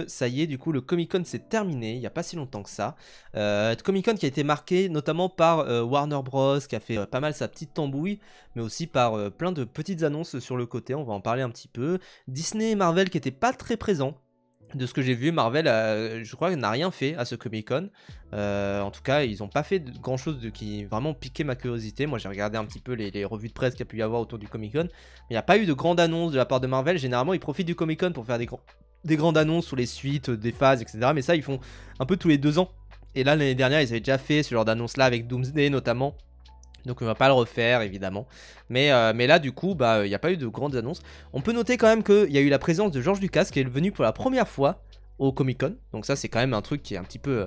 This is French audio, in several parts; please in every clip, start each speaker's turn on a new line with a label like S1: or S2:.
S1: Ça y est, du coup, le Comic-Con s'est terminé, il n'y a pas si longtemps que ça. Comic-Con qui a été marqué notamment par Warner Bros, qui a fait pas mal sa petite tambouille, mais aussi par plein de petites annonces sur le côté, on va en parler un petit peu. Disney et Marvel qui n'étaient pas très présents. De ce que j'ai vu, Marvel, je crois, n'a rien fait à ce Comic-Con. En tout cas, ils n'ont pas fait grand-chose qui vraiment piquait ma curiosité. Moi, j'ai regardé un petit peu les revues de presse qu'il y a pu y avoir autour du Comic-Con. Mais il n'y a pas eu de grande annonce de la part de Marvel. Généralement, ils profitent du Comic-Con pour faire des grandes annonces sur les suites, des phases, etc. Mais ça, ils font un peu tous les 2 ans. Et là, l'année dernière, ils avaient déjà fait ce genre d'annonce-là avec Doomsday notamment. Donc on va pas le refaire évidemment. Mais là du coup il n'y a pas eu de grandes annonces. On peut noter quand même qu'il y a eu la présence de George Lucas qui est venu pour la première fois au Comic Con. Donc ça c'est quand même un truc qui est un petit peu,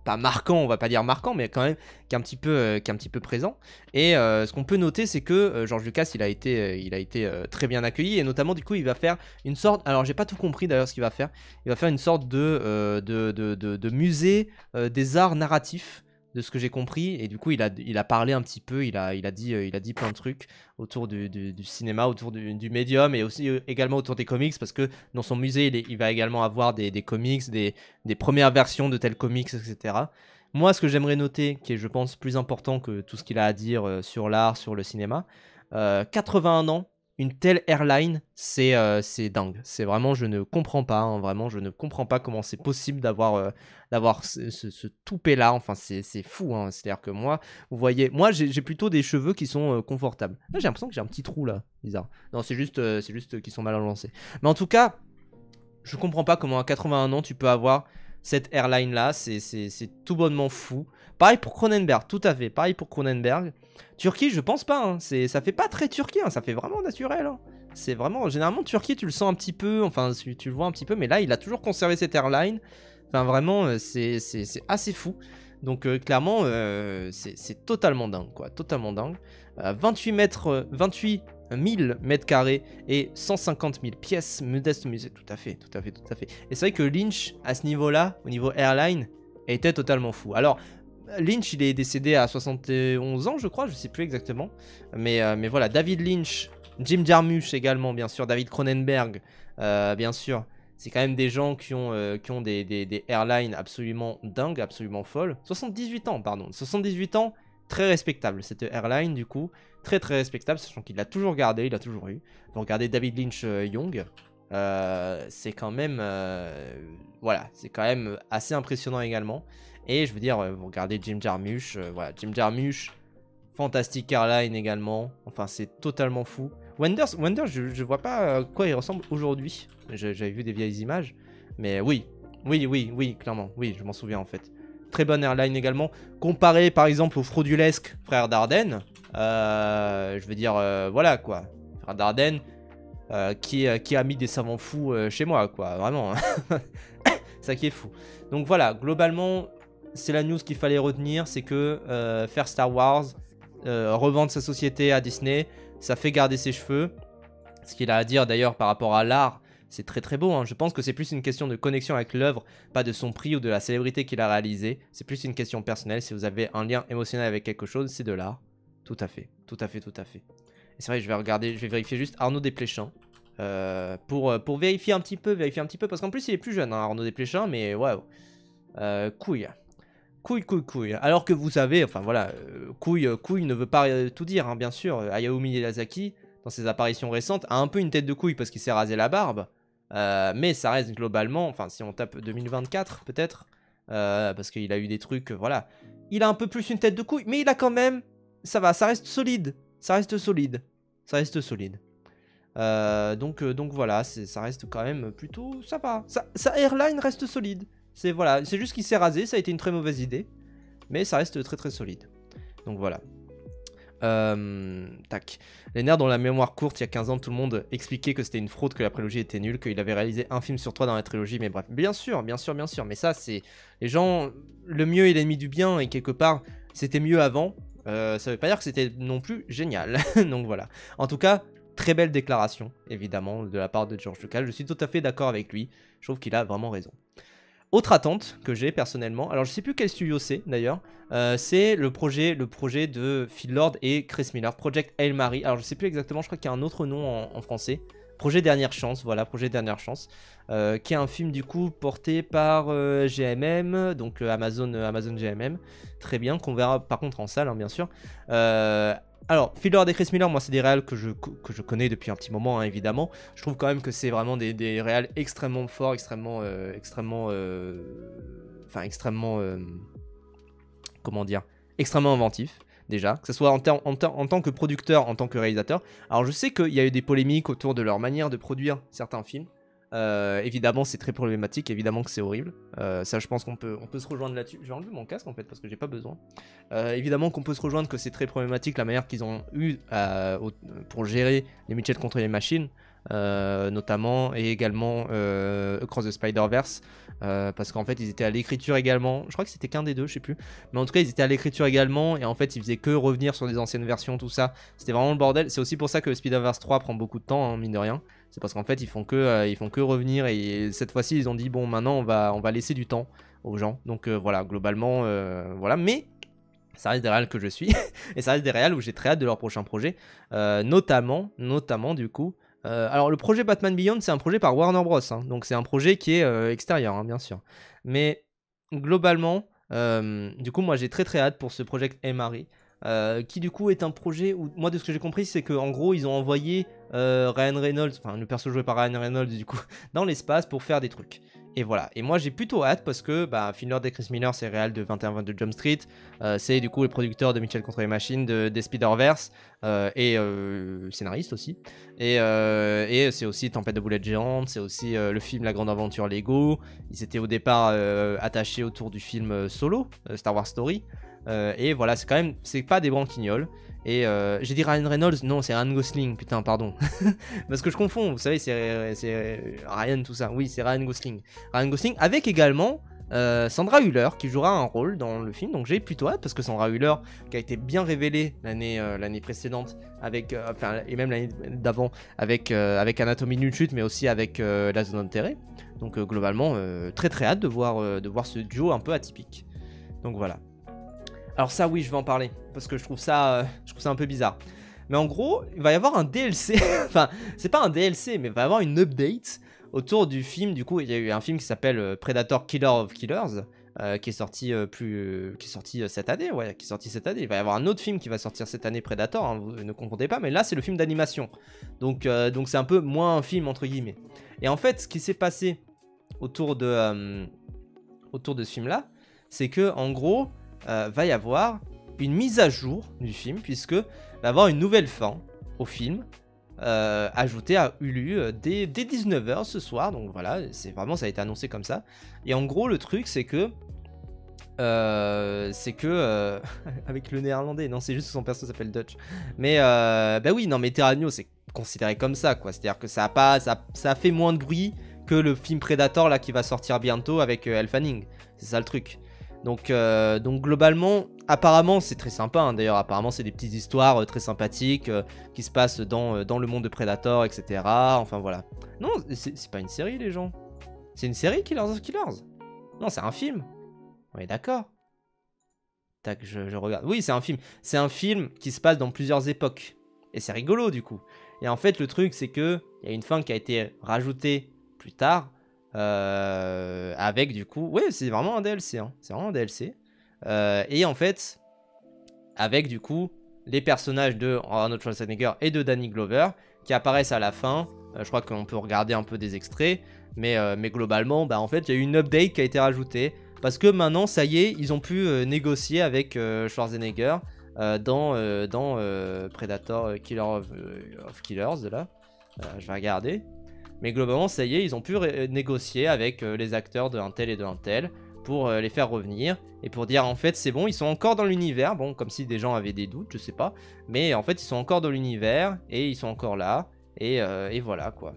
S1: pas marquant, on va pas dire marquant, mais quand même qui est un petit peu présent. Et ce qu'on peut noter c'est que George Lucas il a été très bien accueilli. Et notamment du coup il va faire une sorte, alors j'ai pas tout compris d'ailleurs ce qu'il va faire. Il va faire une sorte de musée des arts narratifs de ce que j'ai compris, et du coup il a parlé un petit peu, il a dit plein de trucs autour du cinéma, autour du médium, et aussi également autour des comics, parce que dans son musée il va également avoir des comics, des premières versions de tels comics, etc. Moi, ce que j'aimerais noter, qui est je pense plus important que tout ce qu'il a à dire sur l'art, sur le cinéma, 81 ans, une telle airline, c'est dingue. C'est vraiment, je ne comprends pas, hein, vraiment, je ne comprends pas comment c'est possible d'avoir ce toupet là. Enfin, c'est fou, hein. C'est-à-dire que moi, vous voyez, moi j'ai plutôt des cheveux qui sont confortables. Là, j'ai l'impression que j'ai un petit trou là, bizarre. Non, c'est juste qu'ils sont mal lancés. Mais en tout cas, je comprends pas comment à 81 ans tu peux avoir cette airline là, c'est tout bonnement fou. Pareil pour Cronenberg, tout à fait, pareil pour Cronenberg. Turquie, je pense pas, hein. Ça fait pas très Turquie, hein. Ça fait vraiment naturel, hein. C'est vraiment, généralement Turquie tu le sens un petit peu, enfin tu le vois un petit peu, mais là il a toujours conservé cette airline. Enfin vraiment, c'est assez fou. Donc clairement, c'est totalement dingue, quoi, totalement dingue. 28 000 mètres carrés et 150 000 pièces, modeste musée, tout à fait. Et c'est vrai que Lynch, à ce niveau-là, au niveau airline, était totalement fou. Alors, Lynch, il est décédé à 71 ans, je crois, je sais plus exactement. Mais voilà, David Lynch, Jim Jarmusch également, bien sûr, David Cronenberg, bien sûr. C'est quand même des gens qui ont des airlines absolument dingues, absolument folles. 78 ans, pardon. 78 ans, très respectable, cette airline, du coup. Très très respectable, sachant qu'il l'a toujours gardé, il a toujours eu. Vous regardez David Lynch Young, c'est quand même voilà, c'est quand même assez impressionnant également. Et je veux dire, vous regardez Jim Jarmusch, voilà, Jim Jarmusch, fantastique airline également. Enfin, c'est totalement fou. Wenders, je vois pas à quoi il ressemble aujourd'hui. J'avais vu des vieilles images, mais oui, clairement, oui, je m'en souviens en fait. Très bonne airline également. Comparé par exemple au fraudulesque frère Dardenne, je veux dire, voilà quoi. Frère Dardenne, qui a mis des savants fous chez moi, quoi, vraiment. Ça qui est fou. Donc voilà, globalement, c'est la news qu'il fallait retenir, c'est que faire Star Wars, revendre sa société à Disney, ça fait garder ses cheveux. Ce qu'il a à dire d'ailleurs par rapport à l'art, c'est très très beau, hein. Je pense que c'est plus une question de connexion avec l'œuvre, pas de son prix ou de la célébrité qu'il a réalisé. C'est plus une question personnelle. Si vous avez un lien émotionnel avec quelque chose, c'est de l'art. Tout à fait. Et c'est vrai, je vais vérifier juste Arnaud Desplechin. Pour vérifier un petit peu, parce qu'en plus il est plus jeune, hein, Arnaud Desplechin, mais waouh. Couille. Couille. Alors que vous savez, enfin voilà, couille ne veut pas tout dire, hein, bien sûr. Hayao Miyazaki, dans ses apparitions récentes, a un peu une tête de couille parce qu'il s'est rasé la barbe. Mais ça reste globalement, enfin si on tape 2024 peut-être, parce qu'il a eu des trucs, voilà. Il a un peu plus une tête de couille, mais il a quand même, ça va, ça reste solide. Donc voilà, ça reste quand même plutôt, ça va. Sa airline reste solide. C'est juste qu'il s'est rasé, ça a été une très mauvaise idée, mais ça reste très très solide. Donc voilà. Tac. Les nerds dans la mémoire courte, il y a 15 ans, tout le monde expliquait que c'était une fraude, que la prélogie était nulle, qu'il avait réalisé un film sur 3 dans la trilogie, mais bref. Bien sûr. Mais ça, c'est... Les gens... Le mieux est l'ennemi du bien, et quelque part, c'était mieux avant. Ça veut pas dire que c'était non plus génial. Donc voilà. En tout cas, très belle déclaration, évidemment, de la part de George Lucas. Je suis tout à fait d'accord avec lui. Je trouve qu'il a vraiment raison. Autre attente que j'ai personnellement, alors je sais plus quel studio c'est d'ailleurs, c'est le projet de Phil Lord et Chris Miller, Project Hail Mary. Alors je sais plus exactement, je crois qu'il y a un autre nom en français, Projet Dernière Chance, voilà, Projet Dernière Chance, qui est un film du coup porté par GMM, donc Amazon GMM, très bien, qu'on verra par contre en salle, hein, bien sûr. Alors, Fielder et Chris Miller, moi c'est des réals que je connais depuis un petit moment, hein, évidemment. Je trouve quand même que c'est vraiment des réals extrêmement forts, extrêmement, comment dire, extrêmement inventifs. Déjà, que ce soit en tant que producteur, en tant que réalisateur. Alors je sais qu'il y a eu des polémiques autour de leur manière de produire certains films. Évidemment c'est très problématique, évidemment que c'est horrible. Ça je pense qu'on peut se rejoindre là-dessus. J'ai enlevé mon casque en fait parce que j'ai pas besoin. Évidemment qu'on peut se rejoindre que c'est très problématique la manière qu'ils ont eu pour gérer les Mitchell contre les machines. Notamment et également Across the Spider-Verse parce qu'en fait ils étaient à l'écriture également, je crois que c'était qu'un des deux, je sais plus, mais en tout cas ils étaient à l'écriture également et en fait ils faisaient que revenir sur des anciennes versions, tout ça, c'était vraiment le bordel. C'est aussi pour ça que Spider-Verse 3 prend beaucoup de temps, hein, mine de rien, c'est parce qu'en fait ils font que revenir et cette fois-ci ils ont dit bon maintenant on va laisser du temps aux gens, donc voilà, globalement voilà, mais ça reste des réals que je suis et ça reste des réals où j'ai très hâte de leur prochain projet, notamment du coup. Alors le projet Batman Beyond c'est un projet par Warner Bros, hein, donc c'est un projet qui est extérieur, hein, bien sûr, mais globalement du coup moi j'ai très hâte pour ce Project MRE, qui du coup est un projet où moi de ce que j'ai compris c'est que en gros ils ont envoyé Ryan Reynolds, enfin le perso joué par Ryan Reynolds du coup dans l'espace pour faire des trucs. Et voilà, et moi j'ai plutôt hâte parce que Fielder et Chris Miller c'est réal de 21-22 Jump Street, c'est du coup les producteurs de Mitchell contre les machines, des Spider-Verse, et scénariste aussi, et c'est aussi Tempête de boulettes géantes, c'est aussi le film La Grande Aventure Lego, ils étaient au départ attachés autour du film Solo, Star Wars Story, et voilà, c'est pas des branquignoles. Et j'ai dit Ryan Reynolds, non c'est Ryan Gosling, putain pardon. Parce que je confonds, vous savez c'est Ryan tout ça, oui c'est Ryan Gosling. Ryan Gosling avec également Sandra Hüller qui jouera un rôle dans le film, donc j'ai plutôt hâte parce que Sandra Hüller qui a été bien révélée l'année précédente avec, et même l'année d'avant avec Anatomie d'une chute mais aussi avec La Zone d'intérêt. Donc globalement très hâte de voir ce duo un peu atypique. Donc voilà. Alors ça oui je vais en parler parce que je trouve ça un peu bizarre. Mais en gros il va y avoir un DLC, enfin c'est pas un DLC mais il va y avoir une update autour du film. Du coup il y a eu un film qui s'appelle Predator Killer of Killers qui est sorti cette année, ouais, qui est sorti cette année. Il va y avoir un autre film qui va sortir cette année, Predator, hein, vous ne confondez pas, mais là c'est le film d'animation. Donc c'est un peu moins un film entre guillemets. Et en fait ce qui s'est passé autour de ce film là, c'est que en gros va y avoir une mise à jour du film, puisque va y avoir une nouvelle fin au film ajoutée à Hulu dès 19h ce soir. Donc voilà, c'est vraiment, ça a été annoncé comme ça. Et en gros le truc c'est que avec le néerlandais, non c'est juste que son perso s'appelle Dutch, mais oui non mais Terranio c'est considéré comme ça quoi, c'est à dire que ça a fait moins de bruit que le film Predator là qui va sortir bientôt avec Elle Fanning, c'est ça le truc. Donc globalement, apparemment c'est très sympa, hein. D'ailleurs apparemment c'est des petites histoires très sympathiques qui se passent dans le monde de Predator, etc. Enfin voilà. Non, c'est pas une série les gens. C'est une série Killers of Killers. Non, c'est un film. On est d'accord. Tac, je regarde. Oui, c'est un film. C'est un film qui se passe dans plusieurs époques. Et c'est rigolo du coup. Et en fait le truc c'est que il y a une fin qui a été rajoutée plus tard. Avec du coup, ouais, c'est vraiment un DLC, hein. C'est vraiment un DLC. Et en fait, avec du coup les personnages de Arnold Schwarzenegger et de Danny Glover qui apparaissent à la fin. Je crois qu'on peut regarder un peu des extraits, mais globalement, en fait, il y a eu une update qui a été rajoutée parce que maintenant, ça y est, ils ont pu négocier avec Schwarzenegger dans Predator Killer of Killers de là. Je vais regarder. Mais globalement, ça y est, ils ont pu négocier avec les acteurs de un tel et de un tel pour les faire revenir et pour dire en fait c'est bon, ils sont encore dans l'univers. Bon, comme si des gens avaient des doutes, je sais pas. Mais en fait, ils sont encore dans l'univers et ils sont encore là. Et voilà quoi.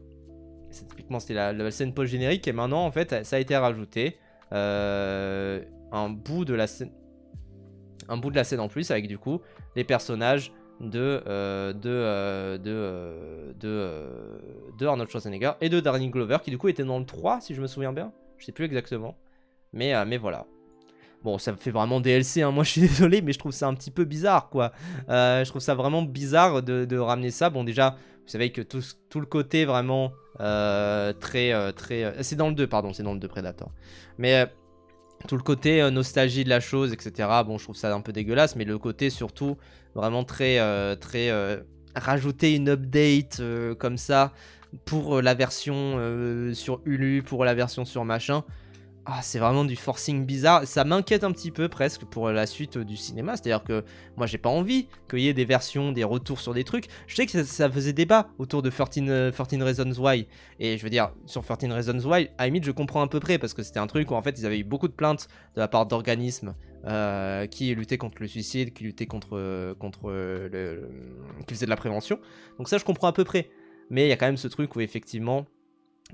S1: Typiquement, c'était la scène post-générique et maintenant en fait, ça a été rajouté. Un bout de la scène en plus avec du coup les personnages de Arnold Schwarzenegger et de Danny Glover qui du coup était dans le 3 si je me souviens bien, je sais plus exactement, mais voilà. Bon, ça me fait vraiment DLC, hein. Moi je suis désolé mais je trouve ça un petit peu bizarre quoi. Je trouve ça vraiment bizarre de ramener ça. Bon déjà Vous savez que tout le côté vraiment c'est dans le 2, pardon, c'est dans le 2 Predator. Mais tout le côté nostalgie de la chose, etc. Bon, je trouve ça un peu dégueulasse, mais le côté surtout vraiment très rajouter une update comme ça pour la version sur Hulu, pour la version sur machin. Ah, c'est vraiment du forcing bizarre. Ça m'inquiète un petit peu presque pour la suite du cinéma. C'est-à-dire que moi, j'ai pas envie qu'il y ait des versions, des retours sur des trucs. Je sais que ça faisait débat autour de 13 Reasons Why. Et je veux dire, sur 13 Reasons Why, à la limite, je comprends à peu près. Parce que c'était un truc où en fait, ils avaient eu beaucoup de plaintes de la part d'organismes qui luttaient contre le suicide, qui luttaient qui faisaient de la prévention. Donc ça, je comprends à peu près. Mais il y a quand même ce truc où effectivement...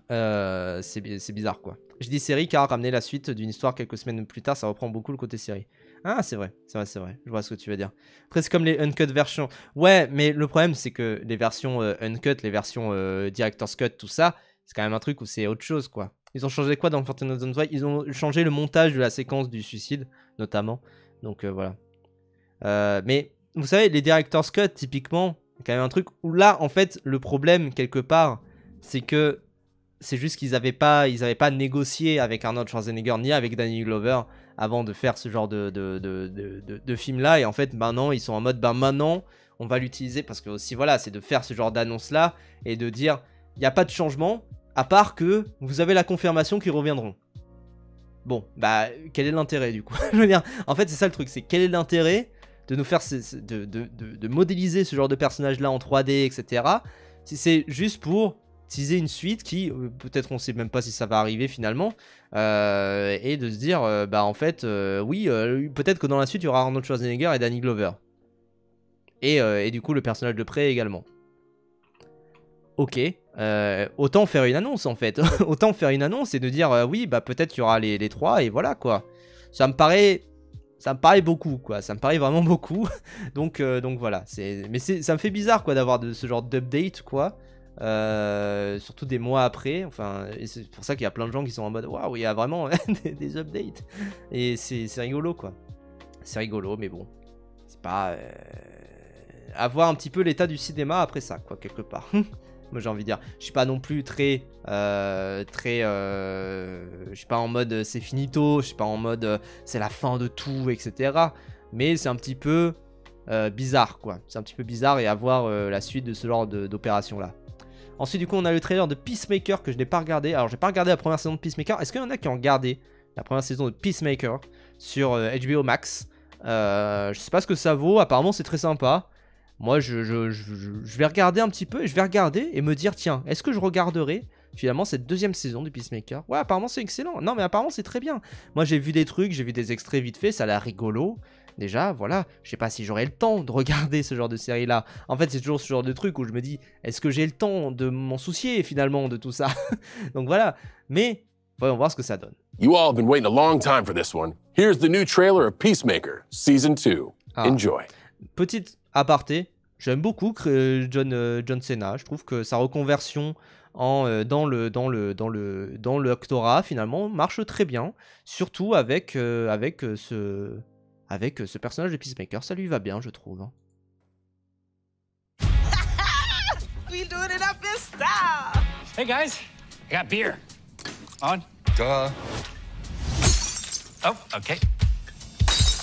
S1: c'est bizarre quoi. Je dis série car ramener la suite d'une histoire quelques semaines plus tard, ça reprend beaucoup le côté série. Ah, c'est vrai. Je vois ce que tu veux dire. Après, c'est comme les uncut versions. Ouais, mais le problème, c'est que les versions uncut, les versions director's cut, tout ça, c'est quand même un truc où c'est autre chose quoi. Ils ont changé quoi dans 13 Reasons Why? Ils ont changé le montage de la séquence du suicide, notamment. Donc voilà. Mais vous savez, les director's cut, typiquement, c'est quand même un truc où là, en fait, le problème, quelque part, c'est que c'est juste qu'ils n'avaient pas négocié avec Arnold Schwarzenegger ni avec Danny Glover avant de faire ce genre de film-là. Et en fait, maintenant, ils sont en mode, maintenant, on va l'utiliser parce que aussi, voilà, c'est de faire ce genre d'annonce-là et de dire, il n'y a pas de changement, à part que vous avez la confirmation qu'ils reviendront. Bon, bah, quel est l'intérêt du coup? Je veux dire, en fait, c'est ça le truc, c'est quel est l'intérêt de nous faire, de modéliser ce genre de personnage-là en 3D, etc. Si c'est juste pour teaser une suite qui, peut-être on sait même pas si ça va arriver finalement, et de se dire, bah en fait, oui, peut-être que dans la suite il y aura Arnold Schwarzenegger et Danny Glover. Et du coup le personnage de Prey également. Ok, autant faire une annonce en fait, autant faire une annonce et de dire, oui, bah peut-être qu'il y aura les trois et voilà quoi. Ça me paraît beaucoup quoi, ça me paraît vraiment beaucoup. donc voilà, mais ça me fait bizarre quoi d'avoir ce genre d'update quoi. Surtout des mois après, enfin, et c'est pour ça qu'il y a plein de gens qui sont en mode waouh, il y a vraiment des updates, et c'est rigolo quoi. C'est rigolo, mais bon, c'est pas avoir un petit peu l'état du cinéma après ça quoi, quelque part. Moi j'ai envie de dire, je suis pas non plus je suis pas en mode c'est finito, je suis pas en mode c'est la fin de tout, etc. Mais c'est un petit peu bizarre quoi, c'est un petit peu bizarre et à voir la suite de ce genre d'opération là. Ensuite, du coup, on a le trailer de Peacemaker que je n'ai pas regardé. Alors, j'ai pas regardé la première saison de Peacemaker. Est-ce qu'il y en a qui ont regardé la première saison de Peacemaker sur HBO Max? Je sais pas ce que ça vaut. Apparemment, c'est très sympa. Moi, je vais regarder un petit peu et je vais regarder et me dire, tiens, est-ce que je regarderai finalement cette deuxième saison de Peacemaker? Ouais, apparemment, c'est excellent. Non, mais apparemment, c'est très bien. Moi, j'ai vu des trucs, j'ai vu des extraits vite fait. Ça a l'air rigolo. Déjà, voilà, je sais pas si j'aurai le temps de regarder ce genre de série-là. En fait, c'est toujours ce genre de truc où je me dis, est-ce que j'ai le temps de m'en soucier finalement de tout ça? Donc voilà, mais voyons voir ce que ça donne.
S2: You all have been waiting a long time for this one. Here's the new trailer of Peacemaker, Season 2. Enjoy.
S1: Petite aparté, j'aime beaucoup John Cena. Je trouve que sa reconversion dans le actorat finalement marche très bien, surtout avec ce personnage de Peacemaker, ça lui va bien, je trouve.
S3: We doing it up in style.
S4: Hey guys, I got beer. On?
S5: Duh.
S4: Oh, okay.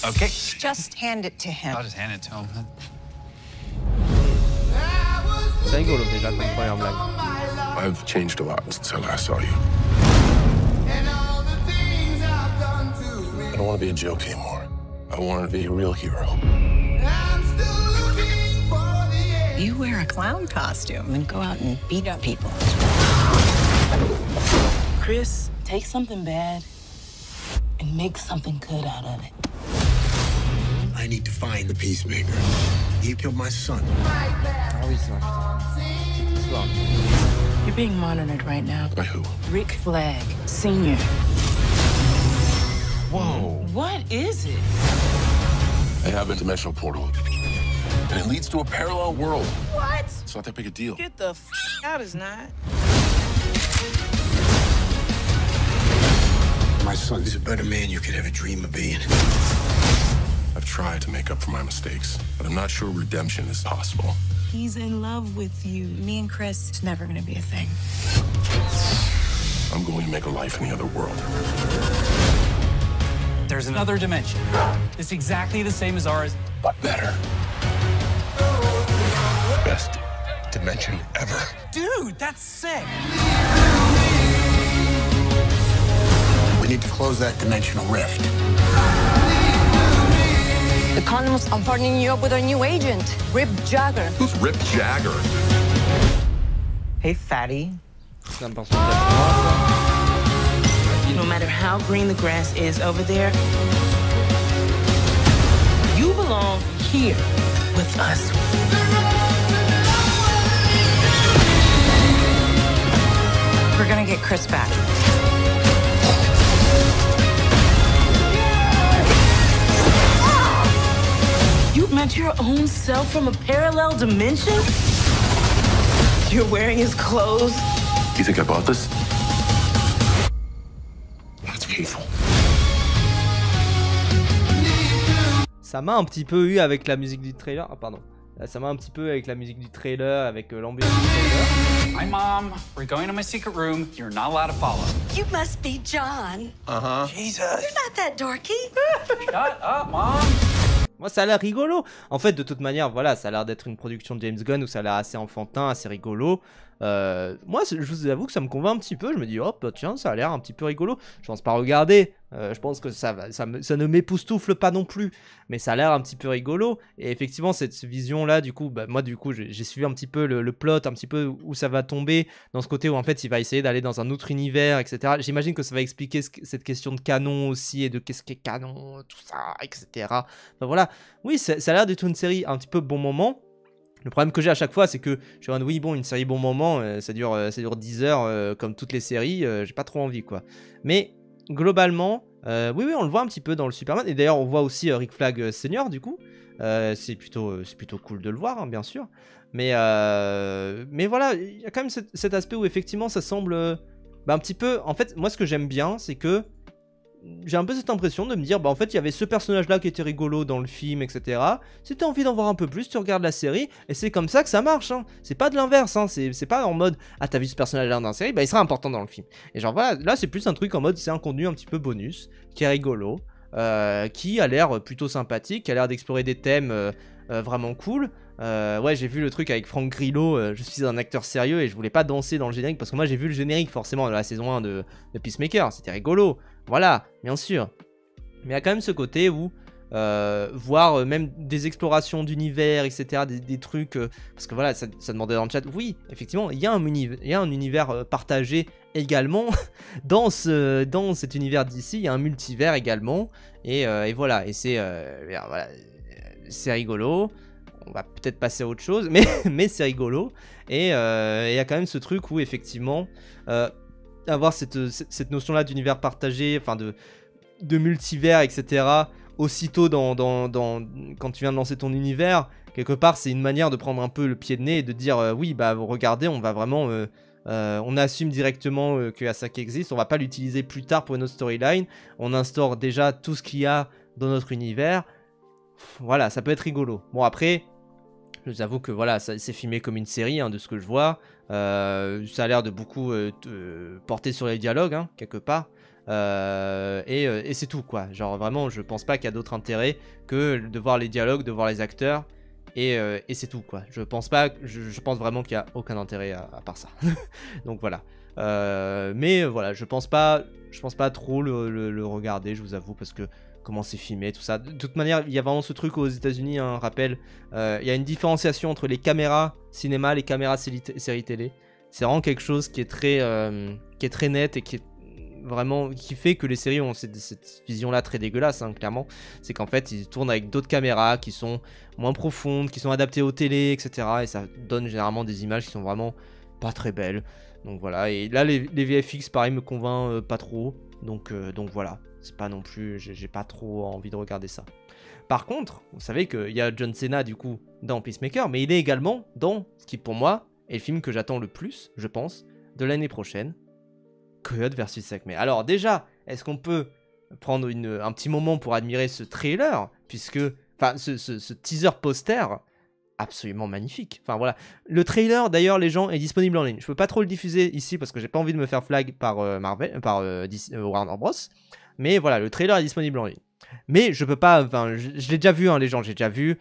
S4: Okay.
S3: Just hand it to him.
S4: I'll just hand it to him.
S1: C'est rigolo déjà comme première blague.
S2: I've changed a lot since I last saw you. I don't want to be a joke anymore. I want to be a real hero.
S3: You wear a clown costume and go out and beat up people. Chris, take something bad and make something good out of it.
S5: I need to find the Peacemaker. He killed my son.
S1: Ah oui, c'est vrai. C'est histoire.
S3: You're being monitored right now.
S2: By who?
S3: Rick Flag, Sr.
S2: Whoa.
S3: What is it?
S2: I have a dimensional portal. And it leads to a parallel world.
S3: What?
S2: It's not that big a deal.
S3: Get the out, it's not.
S5: My son's a better man you could ever dream of being.
S2: I've tried to make up for my mistakes, but I'm not sure redemption is possible.
S3: He's in love with you.
S6: Me and Chris, it's never gonna be a thing.
S2: I'm going to make a life in the other world.
S4: There's another dimension. It's exactly the same as ours.
S2: But better. Best dimension ever.
S4: Dude, that's sick.
S5: We need to close that dimensional rift.
S6: The condoms, I'm partnering you up with our new agent, Rip Jagger.
S2: Who's Rip Jagger?
S7: Hey, fatty.
S1: C'est un personnage chinois,
S7: No matter how green the grass is over there, you belong here with us.
S6: We're gonna get Chris back.
S3: You met your own self from a parallel dimension? You're wearing his clothes?
S2: You think I bought this? That's painful.
S1: Ça m'a un petit peu eu avec la musique du trailer. Ah, pardon. Ça m'a un petit peu avec la musique du trailer, avec l'ambiance du trailer.
S4: Hi, Mom. We're going to my secret room. You're not allowed to follow.
S8: You must be John.
S4: Jesus.
S8: You're not that dorky.
S4: Shut up, Mom.
S1: Moi, ça a l'air rigolo. En fait, de toute manière, voilà, ça a l'air d'être une production de James Gunn où ça a l'air assez enfantin, assez rigolo. Moi, je vous avoue que ça me convainc un petit peu. Je me dis, hop, tiens, ça a l'air un petit peu rigolo. Je pense pas regarder. Je pense que ça ne m'époustoufle pas non plus. Mais ça a l'air un petit peu rigolo. Et effectivement, cette vision-là, du coup, moi, j'ai suivi un petit peu le plot, un petit peu où ça va tomber. Dans ce côté où, en fait, il va essayer d'aller dans un autre univers, etc. J'imagine que ça va expliquer cette question de canon aussi. Et de qu'est-ce qu'est canon, tout ça, etc. Enfin, voilà. Oui, ça a l'air d'être une série un petit peu bon moment. Le problème que j'ai à chaque fois, c'est que je suis en oui, bon, une série bon moment, ça dure 10 heures comme toutes les séries, j'ai pas trop envie, quoi. Mais globalement, oui, on le voit un petit peu dans le Superman. Et d'ailleurs, on voit aussi Rick Flag Senior, du coup. C'est plutôt cool de le voir, hein, bien sûr. Mais voilà, il y a quand même cet aspect où effectivement, ça semble un petit peu... En fait, moi, ce que j'aime bien, c'est que j'ai un peu cette impression de me dire, en fait, il y avait ce personnage-là qui était rigolo dans le film, etc. Si t'as envie d'en voir un peu plus, tu regardes la série, et c'est comme ça que ça marche, hein. C'est pas de l'inverse, hein. C'est pas en mode, ah, t'as vu ce personnage-là dans la série, il sera important dans le film. Et genre, voilà, là, c'est plus un truc en mode, c'est un contenu un petit peu bonus, qui est rigolo, qui a l'air plutôt sympathique, qui a l'air d'explorer des thèmes vraiment cool. Ouais, j'ai vu le truc avec Frank Grillo, je suis un acteur sérieux et je voulais pas danser dans le générique parce que moi j'ai vu le générique forcément de la saison 1 de Peacemaker, c'était rigolo, voilà, bien sûr. Mais il y a quand même ce côté où voir même des explorations d'univers, etc., des trucs, parce que voilà, ça demandait dans le chat, oui, effectivement, il y a un univers partagé également, dans cet univers d'ici, il y a un multivers également, et voilà, et voilà, c'est rigolo. On va peut-être passer à autre chose, mais c'est rigolo. Et il y a quand même ce truc où, effectivement, avoir cette notion-là d'univers partagé, enfin de multivers, etc., aussitôt quand tu viens de lancer ton univers, quelque part, c'est une manière de prendre un peu le pied de nez et de dire oui, regardez, on va vraiment... on assume directement que Asaki existe, on va pas l'utiliser plus tard pour une autre storyline, on instaure déjà tout ce qu'il y a dans notre univers. Voilà, ça peut être rigolo. Bon, après, je vous avoue que voilà, c'est filmé comme une série, hein, de ce que je vois. Ça a l'air de beaucoup porter sur les dialogues, hein, quelque part. Et c'est tout, quoi. Genre, vraiment, je pense pas qu'il y a d'autre intérêt que de voir les dialogues, de voir les acteurs. Et c'est tout, quoi. Je pense vraiment qu'il y a aucun intérêt à part ça. Donc voilà. Mais voilà, je pense pas trop le regarder, je vous avoue, parce que comment c'est filmé, tout ça. De toute manière, il y a vraiment ce truc aux États-Unis, un rappel. Il y a une différenciation entre les caméras cinéma, les caméras séries télé. C'est vraiment quelque chose qui est très net et qui fait que les séries ont cette vision-là très dégueulasse, hein, clairement. C'est qu'en fait, ils tournent avec d'autres caméras qui sont moins profondes, qui sont adaptées aux télés, etc. Et ça donne généralement des images qui sont vraiment pas très belles. Donc voilà. Et là, les VFX, pareil, me convainc pas trop. Donc voilà. C'est pas non plus... J'ai pas trop envie de regarder ça. Par contre, vous savez qu'il y a John Cena, du coup, dans Peacemaker, mais il est également dans ce qui, pour moi, est le film que j'attends le plus, je pense, de l'année prochaine. Coyote vs Acme. Alors déjà, est-ce qu'on peut prendre un petit moment pour admirer ce trailer, puisque... Enfin, ce teaser poster absolument magnifique. Enfin voilà, le trailer d'ailleurs les gens est disponible en ligne. Je peux pas trop le diffuser ici parce que j'ai pas envie de me faire flag par Warner Bros. Mais voilà, le trailer est disponible en ligne. Mais je peux pas, enfin je l'ai déjà vu hein, les gens, j'ai déjà vu.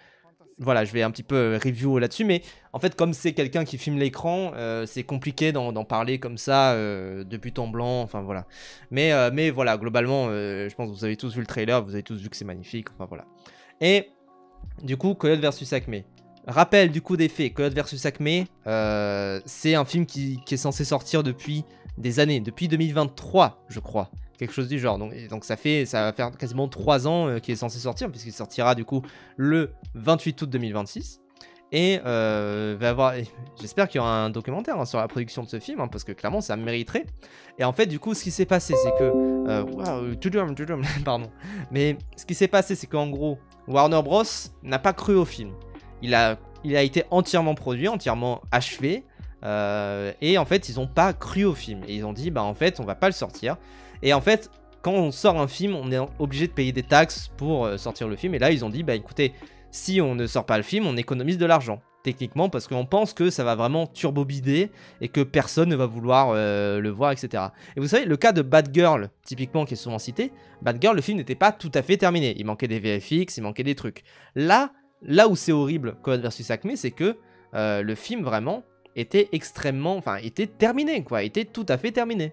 S1: Voilà, je vais un petit peu review là-dessus, mais en fait, comme c'est quelqu'un qui filme l'écran, c'est compliqué d'en parler comme ça, de but en blanc, enfin voilà. Mais voilà, globalement, je pense que vous avez tous vu le trailer, vous avez tous vu que c'est magnifique, enfin voilà. Et du coup, Coyote vs Acme. Rappel du coup des faits, Coyote vs Acme, c'est un film qui est censé sortir depuis des années, depuis 2023, je crois. Quelque chose du genre, donc ça va faire quasiment 3 ans qu'il est censé sortir, puisqu'il sortira du coup le 28 août 2026. Et j'espère qu'il y aura un documentaire hein, sur la production de ce film, hein, parce que clairement ça mériterait. Et en fait du coup ce qui s'est passé c'est que... pardon. Mais ce qui s'est passé c'est qu'en gros Warner Bros n'a pas cru au film. Il a été entièrement produit, entièrement achevé. Et en fait ils ont pas cru au film. Et ils ont dit bah en fait on va pas le sortir. Et en fait, quand on sort un film, on est obligé de payer des taxes pour sortir le film. Et là, ils ont dit, bah écoutez, si on ne sort pas le film, on économise de l'argent. Techniquement, parce qu'on pense que ça va vraiment turbo-bider et que personne ne va vouloir le voir, etc. Et vous savez, le cas de Bad Girl, typiquement, qui est souvent cité, Bad Girl, le film n'était pas tout à fait terminé. Il manquait des VFX, il manquait des trucs. Là où c'est horrible, Coyote vs Acme, c'est que le film, vraiment, était terminé, quoi. Était tout à fait terminé.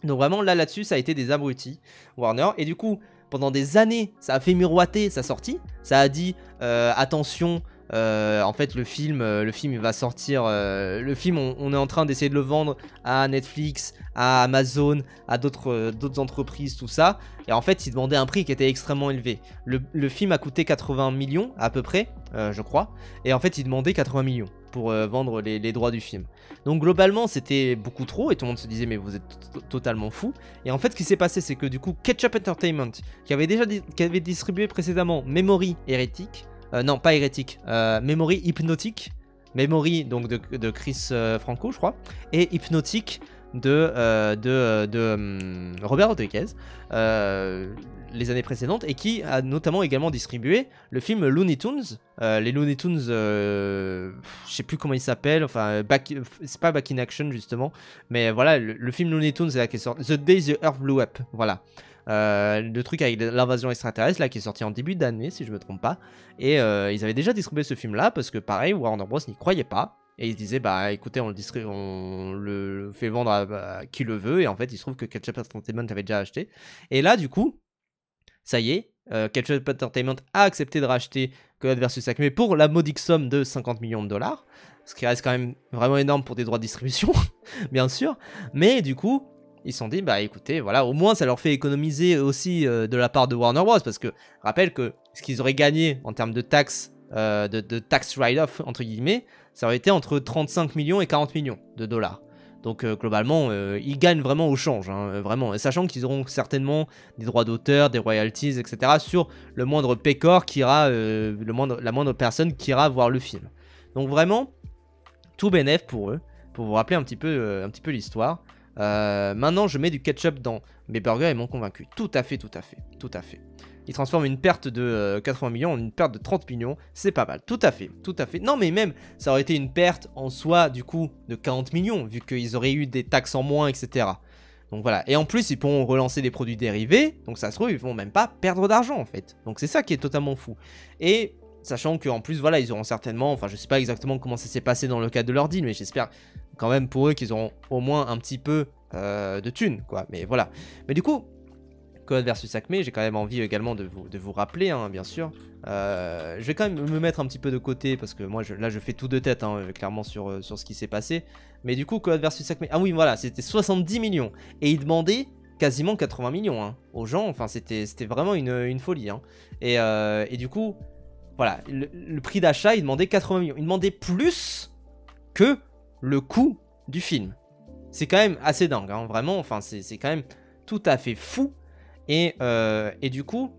S1: Donc vraiment là-dessus ça a été des abrutis Warner et du coup pendant des années ça a fait miroiter sa sortie, ça a dit attention en fait le film il va sortir, le film on est en train d'essayer de le vendre à Netflix, à Amazon, à d'autres entreprises tout ça et en fait il demandait un prix qui était extrêmement élevé. Le film a coûté 80 millions à peu près je crois et en fait il demandait 80 millions pour vendre les droits du film. Donc globalement c'était beaucoup trop et tout le monde se disait mais vous êtes totalement fou. Et en fait ce qui s'est passé c'est que du coup Ketchup Entertainment qui avait distribué précédemment Memory Hérétique, non pas Hérétique, Memory Hypnotique, Memory donc de Chris Franco je crois, et Hypnotique de Robert Rodriguez les années précédentes et qui a notamment également distribué le film Looney Tunes, les Looney Tunes, je sais plus comment il s'appelle, enfin c'est pas Back in Action justement, mais voilà le film Looney Tunes là, qui est sorti, The Day the Earth Blew Up, voilà. Le truc avec l'invasion extraterrestre là qui est sorti en début d'année si je me trompe pas et ils avaient déjà distribué ce film là parce que pareil Warner Bros n'y croyait pas. Et ils se disaient, bah écoutez, on le fait vendre à qui le veut. Et en fait, il se trouve que Ketchup Entertainment avait déjà acheté. Et là, du coup, ça y est, Ketchup Entertainment a accepté de racheter Coyote vs Acme pour la modique somme de 50 millions de dollars. Ce qui reste quand même vraiment énorme pour des droits de distribution, bien sûr. Mais du coup, ils se sont dit, bah écoutez, voilà, au moins ça leur fait économiser aussi de la part de Warner Bros. Parce que, rappelle que ce qu'ils auraient gagné en termes de taxes, de tax write-off, entre guillemets, ça aurait été entre 35 millions et 40 millions de dollars. Donc globalement, ils gagnent vraiment au change, hein, vraiment. Et sachant qu'ils auront certainement des droits d'auteur, des royalties, etc. sur le moindre pécor qui ira, la moindre personne qui ira voir le film. Donc vraiment, tout bénef pour eux, pour vous rappeler un petit peu l'histoire. Maintenant, je mets du ketchup dans mes burgers, ils m'ont convaincu. Tout à fait. Ils transforment une perte de 80 millions en une perte de 30 millions. C'est pas mal. Tout à fait. Non, mais même, ça aurait été une perte en soi, du coup, de 40 millions, vu qu'ils auraient eu des taxes en moins, etc. Donc voilà. Et en plus, ils pourront relancer des produits dérivés. Donc ça se trouve, ils vont même pas perdre d'argent, en fait. Donc c'est ça qui est totalement fou. Et sachant qu'en plus, voilà, ils auront certainement... Enfin, je sais pas exactement comment ça s'est passé dans le cadre de leur deal, mais j'espère quand même pour eux qu'ils auront au moins un petit peu de thunes, quoi. Mais voilà. Mais du coup... Coyote vs Acme, j'ai quand même envie également de vous rappeler, hein, bien sûr. Je vais quand même me mettre un petit peu de côté, parce que moi, là, je fais tout de tête, hein, clairement, sur ce qui s'est passé. Mais du coup, Coyote vs Acme... Ah oui, voilà, c'était 70 millions. Et ils demandaient quasiment 80 millions hein, aux gens. Enfin, c'était vraiment une folie. Hein. Et du coup, voilà, le prix d'achat, ils demandaient 80 millions. Ils demandaient plus que le coût du film. C'est quand même assez dingue, hein, vraiment. Enfin, c'est quand même tout à fait fou. Et du coup,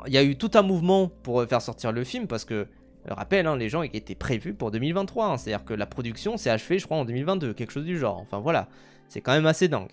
S1: il y a eu tout un mouvement pour faire sortir le film parce que, je rappelle, hein, les gens étaient prévus pour 2023. Hein, c'est-à-dire que la production s'est achevée, je crois, en 2022, quelque chose du genre. Enfin voilà, c'est quand même assez dingue.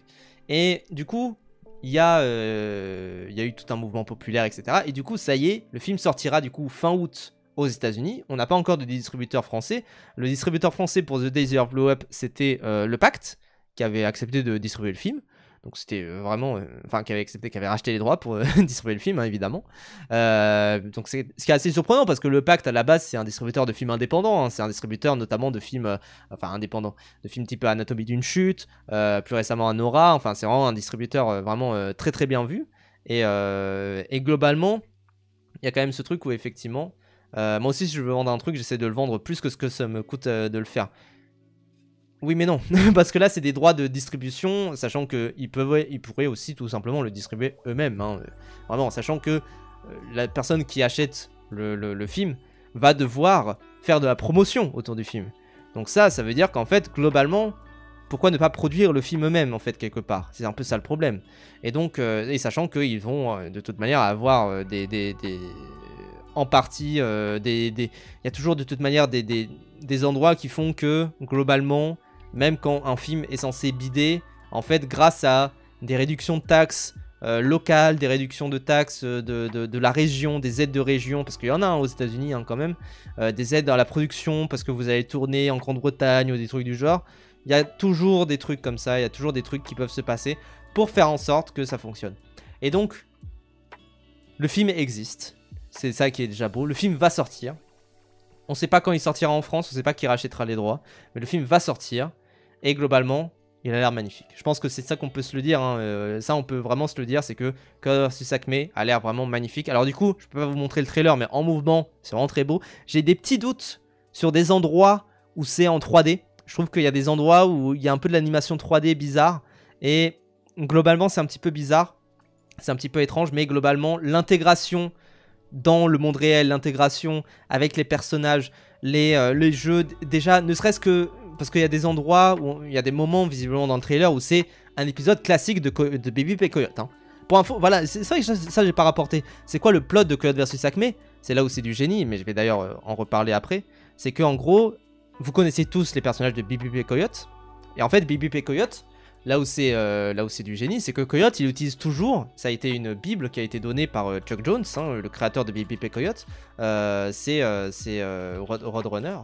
S1: Et du coup, il y a eu tout un mouvement populaire, etc. Et du coup, ça y est, le film sortira du coup fin août aux États-Unis. On n'a pas encore de distributeur français. Le distributeur français pour The Day the Earth Blew Up, c'était le Pacte, qui avait accepté de distribuer le film. Donc c'était vraiment... Enfin, qui avait racheté les droits pour distribuer le film, hein, évidemment. Donc c'est ce qui est assez surprenant, parce que le Pacte, à la base, c'est un distributeur de films indépendants. Hein. C'est un distributeur notamment de films... indépendants. De films type Anatomie d'une chute, plus récemment Anora. Enfin, c'est vraiment un distributeur vraiment très très bien vu. Et globalement, il y a quand même ce truc où effectivement... moi aussi, si je veux vendre un truc, j'essaie de le vendre plus que ce que ça me coûte de le faire. Oui mais non, parce que là c'est des droits de distribution, sachant qu'ils pourraient aussi tout simplement le distribuer eux-mêmes, hein. Vraiment, sachant que la personne qui achète le film va devoir faire de la promotion autour du film. Donc ça veut dire qu'en fait, globalement, pourquoi ne pas produire le film eux-mêmes, en fait, quelque part? C'est un peu ça le problème. Et donc, et sachant qu'ils vont de toute manière avoir en partie, il y a toujours de toute manière des endroits qui font que, globalement, même quand un film est censé bider, en fait, grâce à des réductions de taxes locales, des réductions de taxes de la région, des aides de région, parce qu'il y en a aux États-Unis hein, quand même, des aides dans la production, parce que vous allez tourner en Grande-Bretagne ou des trucs du genre, il y a toujours des trucs comme ça, il y a toujours des trucs qui peuvent se passer pour faire en sorte que ça fonctionne. Et donc, le film existe, c'est ça qui est déjà beau, le film va sortir. On sait pas quand il sortira en France, on sait pas qui rachètera les droits, mais le film va sortir. Et globalement, il a l'air magnifique. Je pense que c'est ça qu'on peut se le dire. Hein. Ça, on peut vraiment se le dire. C'est que Code vs Acme a l'air vraiment magnifique. Alors du coup, je peux pas vous montrer le trailer, mais en mouvement, c'est vraiment très beau. J'ai des petits doutes sur des endroits où c'est en 3D. Je trouve qu'il y a des endroits où il y a un peu de l'animation 3D bizarre. Et globalement, c'est un petit peu bizarre. C'est un petit peu étrange. Mais globalement, l'intégration dans le monde réel, l'intégration avec les personnages, les jeux, déjà, ne serait-ce que... Parce qu'il y a des endroits, où il y a des moments visiblement dans le trailer où c'est un épisode classique de Baby P Coyote. Hein. Pour info, voilà, c'est vrai que ça j'ai pas rapporté. C'est quoi le plot de Coyote vs Acme? C'est là où c'est du génie, mais je vais d'ailleurs en reparler après. C'est que en gros, vous connaissez tous les personnages de Baby P Coyote. Et en fait, Baby P Coyote, là où c'est du génie, c'est que Coyote il utilise toujours, ça a été une bible qui a été donnée par Chuck Jones, hein, le créateur de Baby P Coyote. C'est Roadrunner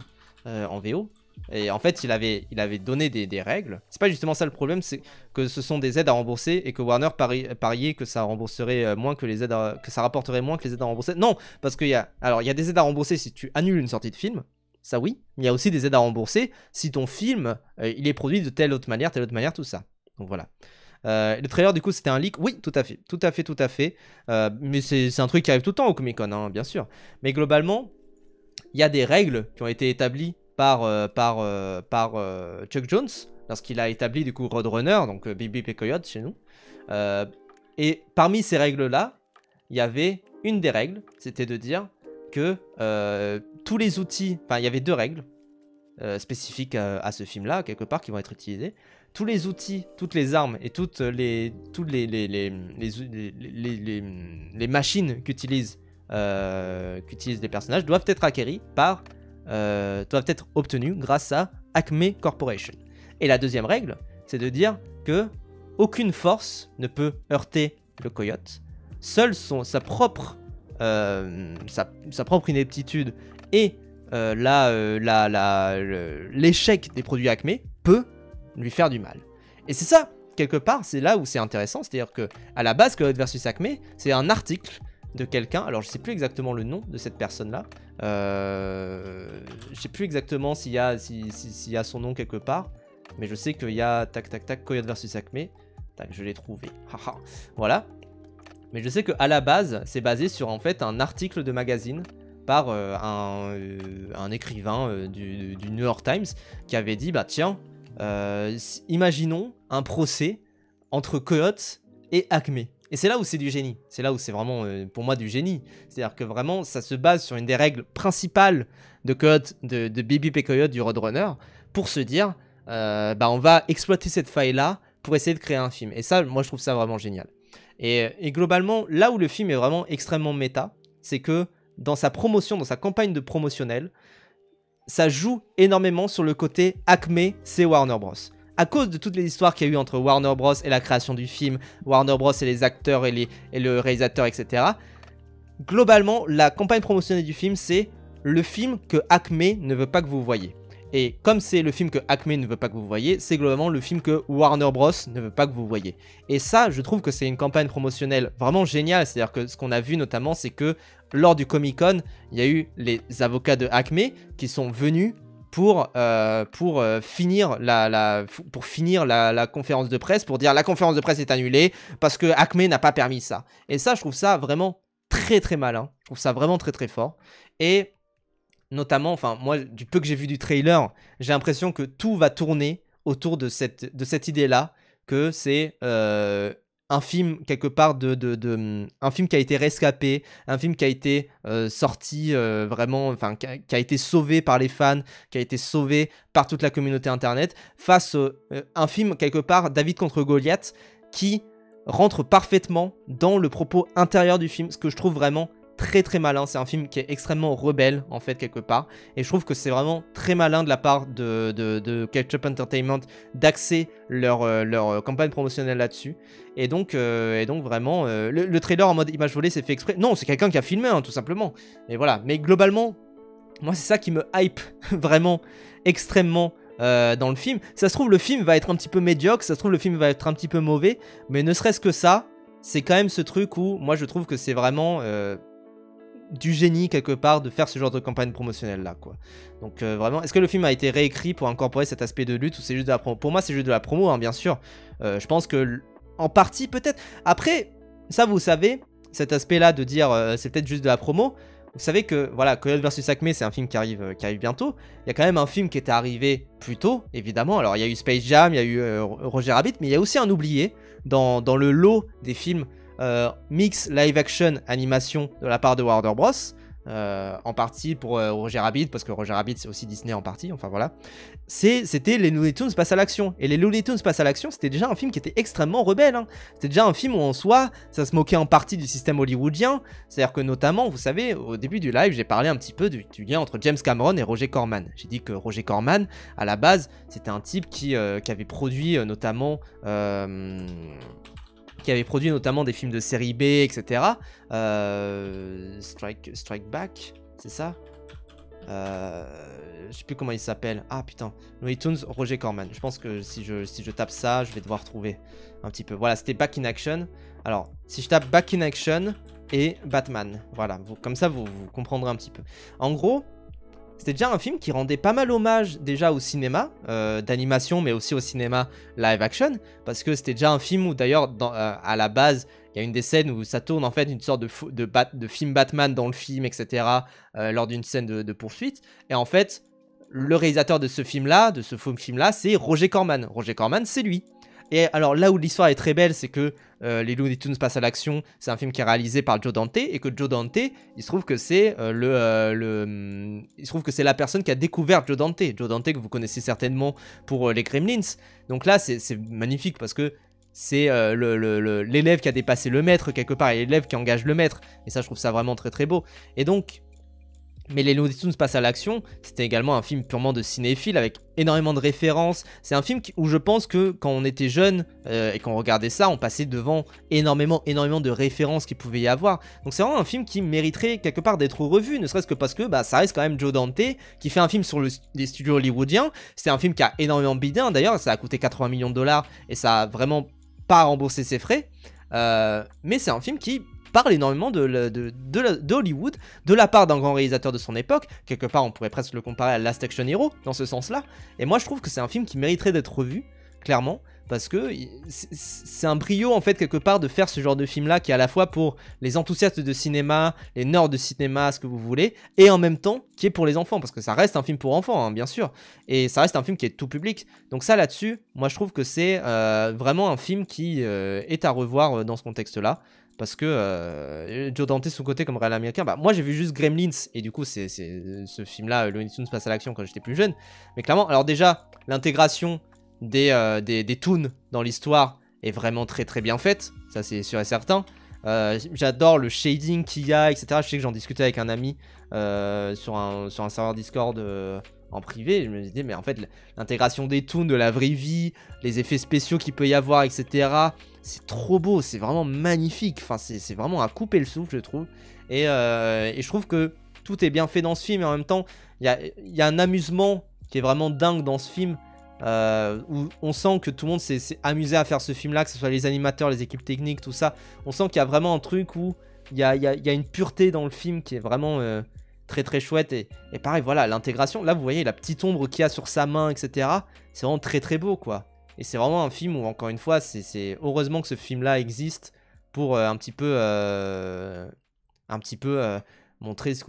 S1: en VO. Et en fait, il avait donné des règles. C'est pas justement ça le problème, c'est que ce sont des aides à rembourser et que Warner pariait que ça rembourserait moins que les aides que ça rapporterait moins que les aides à rembourser. Non, parce qu'il y a des aides à rembourser si tu annules une sortie de film. Ça oui, mais il y a aussi des aides à rembourser si ton film il est produit de telle autre manière, tout ça. Donc voilà. Le trailer du coup c'était un leak. Oui, tout à fait. Mais c'est un truc qui arrive tout le temps au Comic Con, hein, bien sûr. Mais globalement, il y a des règles qui ont été établies par Chuck Jones lorsqu'il a établi du coup Roadrunner, donc Baby P Coyote chez nous. Et parmi ces règles-là, il y avait une des règles, c'était de dire que tous les outils, enfin il y avait deux règles spécifiques à ce film-là, quelque part, qui vont être utilisées. Tous les outils, toutes les armes et toutes les machines qu'utilisent les personnages doivent être acquéris par... doivent être obtenus grâce à Acme Corporation. Et la deuxième règle, c'est de dire que aucune force ne peut heurter le coyote. Seule sa propre ineptitude et l'échec des produits Acme peut lui faire du mal. Et c'est ça, quelque part, c'est là où c'est intéressant. C'est-à-dire que à la base, Coyote vs Acme, c'est un article de quelqu'un, alors je sais plus exactement le nom de cette personne-là, je sais plus exactement s'il y a son nom quelque part, mais je sais qu'il y a Coyote vs Acme, je l'ai trouvé, voilà. Mais je sais qu'à la base, c'est basé sur en fait un article de magazine par un écrivain du New York Times qui avait dit, bah tiens, imaginons un procès entre Coyote et Acme. Et c'est là où c'est du génie, c'est là où c'est vraiment pour moi du génie. C'est-à-dire que vraiment ça se base sur une des règles principales de Baby P Coyote du Roadrunner pour se dire on va exploiter cette faille-là pour essayer de créer un film. Et ça, moi je trouve ça vraiment génial. Et globalement, là où le film est vraiment extrêmement méta, c'est que dans sa promotion, dans sa campagne de promotionnelle, ça joue énormément sur le côté Acme, c'est Warner Bros. À cause de toutes les histoires qu'il y a eu entre Warner Bros et la création du film, Warner Bros et les acteurs et le réalisateur, etc. Globalement, la campagne promotionnelle du film, c'est le film que Acme ne veut pas que vous voyez. Et comme c'est le film que Acme ne veut pas que vous voyez, c'est globalement le film que Warner Bros ne veut pas que vous voyez. Et ça, je trouve que c'est une campagne promotionnelle vraiment géniale. C'est-à-dire que ce qu'on a vu notamment, c'est que lors du Comic-Con, il y a eu les avocats de Acme qui sont venus pour finir la conférence de presse, pour dire la conférence de presse est annulée parce que Acme n'a pas permis ça. Et ça, je trouve ça vraiment très très malin. Je trouve ça vraiment très très fort. Et notamment, enfin moi, du peu que j'ai vu du trailer, j'ai l'impression que tout va tourner autour de cette idée-là, que c'est un film quelque part un film qui a été rescapé, un film qui a été sorti vraiment, enfin qui a été sauvé par les fans, qui a été sauvé par toute la communauté internet, face à un film quelque part David contre Goliath qui rentre parfaitement dans le propos intérieur du film, ce que je trouve vraiment très très malin. C'est un film qui est extrêmement rebelle en fait quelque part, et je trouve que c'est vraiment très malin de la part de Ketchup Entertainment d'axer leur campagne promotionnelle là-dessus. Et donc vraiment le trailer en mode image volée c'est fait exprès. Non, c'est quelqu'un qui a filmé tout simplement. Et voilà, mais globalement moi c'est ça qui me hype vraiment extrêmement dans le film. Ça se trouve le film va être un petit peu médiocre, ça se trouve le film va être un petit peu mauvais, mais ne serait-ce que ça, c'est quand même ce truc où moi je trouve que c'est vraiment du génie quelque part de faire ce genre de campagne promotionnelle là quoi. Donc vraiment, est-ce que le film a été réécrit pour incorporer cet aspect de lutte ou c'est juste de la promo? Pour moi c'est juste de la promo bien sûr. Je pense que en partie peut-être. Après ça vous savez, cet aspect là de dire c'est peut-être juste de la promo. Vous savez que voilà, Coyote vs Acme c'est un film qui arrive bientôt. Il y a quand même un film qui était arrivé plus tôt évidemment. Alors il y a eu Space Jam, il y a eu Roger Rabbit, mais il y a aussi un oublié dans le lot des films mix live action animation de la part de Warner Bros, en partie pour Roger Rabbit, parce que Roger Rabbit c'est aussi Disney en partie, enfin voilà. C'était les Looney Tunes passent à l'action, et les Looney Tunes passent à l'action c'était déjà un film qui était extrêmement rebelle, hein. C'était déjà un film où en soi ça se moquait en partie du système hollywoodien, c'est à dire que notamment vous savez au début du live j'ai parlé un petit peu du lien entre James Cameron et Roger Corman. J'ai dit que Roger Corman à la base c'était un type qui avait produit notamment des films de série B, etc. Strike Back, c'est ça je sais plus comment il s'appelle. Ah putain, Looney Tunes, Roger Corman. Je pense que si je tape ça, je vais devoir trouver un petit peu. Voilà, c'était Back in Action. Alors, si je tape Back in Action et Batman, voilà, comme ça vous comprendrez un petit peu. En gros, c'était déjà un film qui rendait pas mal hommage déjà au cinéma d'animation, mais aussi au cinéma live action, parce que c'était déjà un film où d'ailleurs à la base il y a une des scènes où ça tourne en fait une sorte de film Batman dans le film, etc. Lors d'une scène de poursuite, et en fait le réalisateur de ce film-là, c'est Roger Corman. Roger Corman, c'est lui. Et alors là où l'histoire est très belle, c'est que les Looney Tunes passent à l'action, c'est un film qui est réalisé par Joe Dante, et que Joe Dante, il se trouve que c'est la personne qui a découvert Joe Dante que vous connaissez certainement pour les Gremlins. Donc là c'est magnifique parce que c'est l'élève qui a dépassé le maître quelque part, et l'élève qui engage le maître, et ça je trouve ça vraiment très très beau. Et donc mais les Looney Tunes passent à l'action, c'était également un film purement de cinéphile avec énormément de références. C'est un film où je pense que quand on était jeune et qu'on regardait ça, on passait devant énormément de références qu'il pouvait y avoir. Donc c'est vraiment un film qui mériterait quelque part d'être revu, ne serait-ce que parce que ça reste quand même Joe Dante qui fait un film sur les studios hollywoodiens. C'est un film qui a énormément bidé, d'ailleurs ça a coûté 80 millions de dollars et ça a vraiment pas remboursé ses frais. Mais c'est un film qui parle énormément de Hollywood, de la part d'un grand réalisateur de son époque. Quelque part on pourrait presque le comparer à Last Action Hero dans ce sens là, et moi je trouve que c'est un film qui mériterait d'être revu clairement, parce que c'est un brio en fait quelque part de faire ce genre de film là qui est à la fois pour les enthousiastes de cinéma, les nerds de cinéma, ce que vous voulez, et en même temps qui est pour les enfants, parce que ça reste un film pour enfants bien sûr, et ça reste un film qui est tout public. Donc ça là-dessus, moi je trouve que c'est vraiment un film qui est à revoir dans ce contexte là, parce que Joe Dante son côté comme réel américain, moi j'ai vu juste Gremlins, et du coup c'est ce film là, Looney Tunes passe à l'action, quand j'étais plus jeune, mais clairement, alors déjà l'intégration des toons dans l'histoire est vraiment très très bien faite, ça c'est sûr et certain. J'adore le shading qu'il y a, etc. Je sais que j'en discutais avec un ami sur un serveur Discord en privé, je me disais mais en fait l'intégration des toons de la vraie vie, les effets spéciaux qu'il peut y avoir, etc. C'est trop beau, c'est vraiment magnifique, enfin c'est vraiment à couper le souffle je trouve. Et je trouve que tout est bien fait dans ce film, et en même temps, il y a un amusement qui est vraiment dingue dans ce film, où on sent que tout le monde s'est amusé à faire ce film-là, que ce soit les animateurs, les équipes techniques, tout ça. On sent qu'il y a vraiment un truc où il y a une pureté dans le film qui est vraiment très très chouette. Et pareil, voilà, l'intégration. Là, vous voyez la petite ombre qu'il y a sur sa main, etc. C'est vraiment très très beau, quoi. Et c'est vraiment un film où, encore une fois, c'est heureusement que ce film-là existe pour un petit peu montrer ce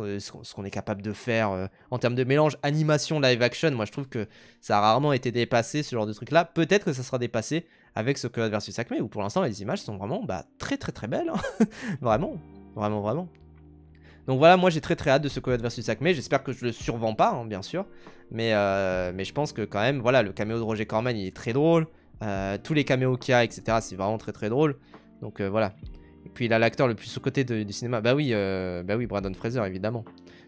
S1: qu'on est capable de faire en termes de mélange animation live action. Moi je trouve que ça a rarement été dépassé, ce genre de truc là. Peut-être que ça sera dépassé avec ce Coyote vs Acme, où pour l'instant les images sont vraiment très très très belles, hein. Vraiment, vraiment, vraiment. Donc voilà, moi j'ai très très hâte de ce Coyote vs Acme. J'espère que je le survends pas, hein, bien sûr, mais je pense que quand même, voilà, le caméo de Roger Corman il est très drôle, tous les caméos qu'il y a, etc. c'est vraiment très très drôle. Donc voilà. Et puis il a l'acteur le plus sous-coté du cinéma. Bah oui, Brandon Fraser, évidemment.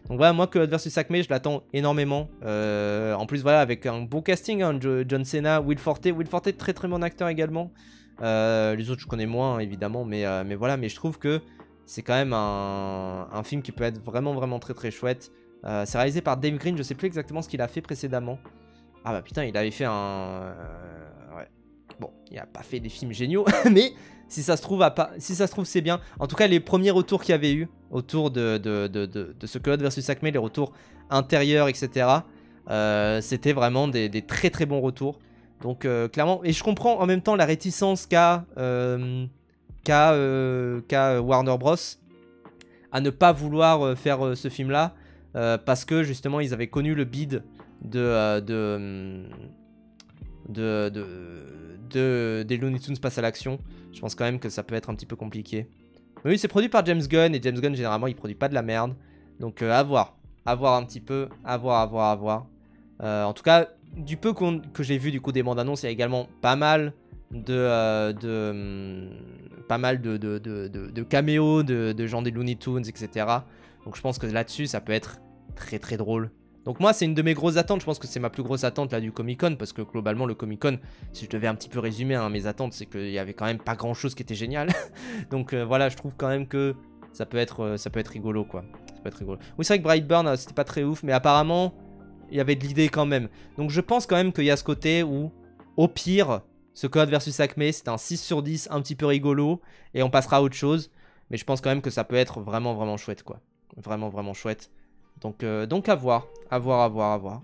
S1: Donc voilà, moi, Coyote vs Acme, je l'attends énormément. En plus, voilà, avec un beau casting, hein, John Cena, Will Forte. Will Forte, très très bon acteur également. Les autres, je connais moins, hein, évidemment. Mais voilà, mais je trouve que c'est quand même un film qui peut être vraiment vraiment très très chouette. C'est réalisé par Dave Green, je sais plus exactement ce qu'il a fait précédemment. Ah bah putain, il avait fait un... ouais. Bon, il a pas fait des films géniaux, mais... Si ça se trouve, c'est bien. En tout cas, les premiers retours qu'il y avait eu autour de ce Coyote vs Acme, les retours intérieurs, etc. C'était vraiment des très très bons retours. Donc clairement, et je comprends en même temps la réticence qu'a Warner Bros. À ne pas vouloir faire ce film-là. Parce que justement, ils avaient connu le bid des Looney Tunes passe à l'action. Je pense quand même que ça peut être un petit peu compliqué. Mais oui, c'est produit par James Gunn, et James Gunn généralement il produit pas de la merde. Donc à voir un petit peu, à voir. En tout cas, du peu que j'ai vu du coup des bandes annonces, il y a également pas mal de caméos de gens des Looney Tunes, etc. Donc je pense que là-dessus ça peut être très très drôle. Donc moi c'est une de mes grosses attentes, je pense que c'est ma plus grosse attente là du Comic Con, parce que globalement le Comic Con, si je devais un petit peu résumer mes attentes, c'est qu'il y avait quand même pas grand chose qui était génial. Donc voilà, je trouve quand même que ça peut être rigolo, quoi. Ça peut être rigolo. Oui, c'est vrai que Brightburn c'était pas très ouf, mais apparemment il y avait de l'idée quand même. Donc je pense quand même qu'il y a ce côté où au pire ce Coyote vs Acme c'est un 6 sur 10 un petit peu rigolo et on passera à autre chose, mais je pense quand même que ça peut être vraiment vraiment chouette, quoi. Vraiment vraiment chouette. Donc à voir. À voir.